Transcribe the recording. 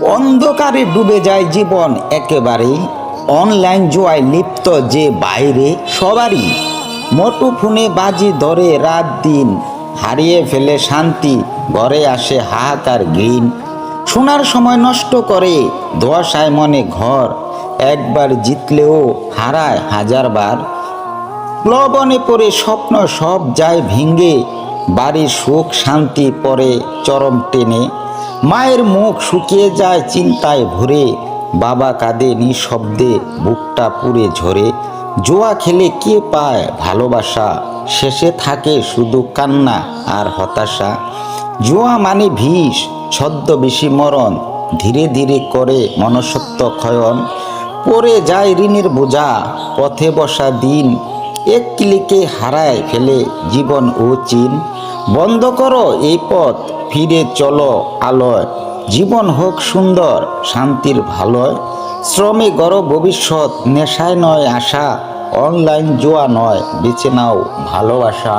অন্ধকারে ডুবে যায় জীবন একেবারেই। অনলাইন জুয়ায় লিপ্ত যে বাইরে সবারই। মুঠোফোনে বাজি ধরে রাত দিন, হারিয়ে ফেলে শান্তি, ঘরে আসে হাহাকার গ্রিন। শোনার সময় নষ্ট করে ধোঁয়াশায় মনে ঘর, একবার জিতলেও হারায় হাজারবার। প্লবনে পড়ে স্বপ্ন সব যায় ভেঙে, বাড়ির সুখ শান্তি পড়ে চরম টেনে। মায়ের মুখ শুকিয়ে যায় চিন্তায় ভরে, বাবা কাঁদে নিঃশব্দে বুকটা পুড়ে ঝরে। জুয়া খেলে কে পায় ভালোবাসা, শেষে থাকে শুধু কান্না আর হতাশা। জুয়া মানে বিষ, ছদ্মবেশী মরণ, ধীরে ধীরে করে মনুষ্যত্ব ক্ষয়ন। পড়ে যায় ঋণের বোঝা, পথে বসা দিন, এক ক্লিকে হারায় ফেলে জীবন ও চিন। বন্ধ করো এই পথ, ফিরে চলো আলোয়, জীবন হোক সুন্দর শান্তির ভালোয়। শ্রমে গড় ভবিষ্যৎ, নেশায় নয় আশা, অনলাইন জুয়া নয়, বেছে নাও ভালোবাসা।